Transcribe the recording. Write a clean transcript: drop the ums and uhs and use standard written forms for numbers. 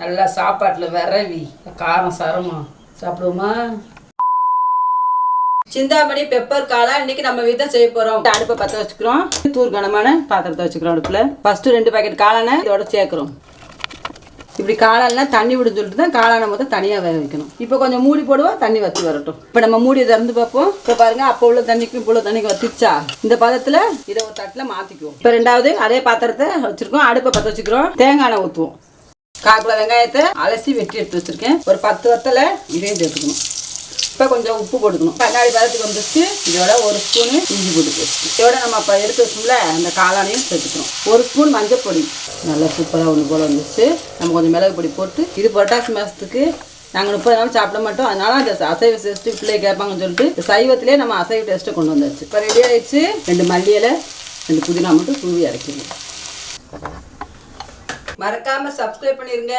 நல்லா சாப்பாட்டில் விரவி காரம் சரமா சாப்பிடுவோமா? சிந்தாமணி பெப்பர் காளான் இன்னைக்கு நம்ம வீட்டில் செய்ய போகிறோம். அடுப்பை பற்ற வச்சுக்கிறோம். தூர் கனமான பாத்திரத்தை வச்சுக்கிறோம். அடுப்பில் ஃபஸ்ட்டு 2 பாக்கெட் காளானை இதோட சேர்க்குறோம். இப்படி காளான்லாம் தண்ணி விடுன்னு சொல்லிட்டு தான் காளானை மொத்தம் தனியாக வேக வைக்கணும். இப்போ கொஞ்சம் மூடி போடுவோம், தண்ணி வற்றி வரட்டும். இப்போ நம்ம மூடியை திறந்து பார்ப்போம். இப்போ பாருங்க, அப்போ உள்ள தண்ணிக்கும் இப்போ உள்ள தண்ணிக்கு வத்திச்சா. இந்த பதத்தில் இதை ஒரு தட்டில் மாற்றிக்குவோம். இப்போ 2வது அதே பாத்திரத்தை வச்சுருக்கோம். அடுப்பை பற்ற வச்சுக்கிறோம். தேங்காய் எண்ணெய் ஊற்றுவோம். 1/4 கிலோ வெங்காயத்தை அலசி வெட்டி எடுத்து வச்சுருக்கேன். ஒரு 10 வத்தலை இதையும் சேர்த்துக்கணும். இப்போ கொஞ்சம் உப்பு போட்டுக்கணும். கண்ணாடி பதத்துக்கு வந்துச்சு. இதோட 1 ஸ்பூனு இஞ்சி போட்டு வச்சுக்கணும். இதோட நம்ம இப்போ எடுத்து வச்சோம்ல அந்த காளானையும் சேர்த்துக்கணும். 1 ஸ்பூன் மஞ்சள் பொடி. நல்லா சூப்பராக ஒன்று போல் வந்துச்சு. நம்ம கொஞ்சம் மிளகு பொடி போட்டு, இது புரட்டாசி மாதத்துக்கு நாங்கள் 30 நாள் சாப்பிட மாட்டோம். அதனால அந்த அசைவ டேஸ்ட்டு பிள்ளைய கேட்பாங்கன்னு சொல்லிட்டு சைவத்திலே நம்ம அசைவ டேஸ்ட்டை கொண்டு வந்தாச்சு. இப்போ ரெடி ஆகிடுச்சு. 2 மல்லி இலை, 2 புதினா மட்டும் தூவி அரைக்கணும். மறக்காமல் சப்ஸ்கிரைப் பண்ணிடுங்க.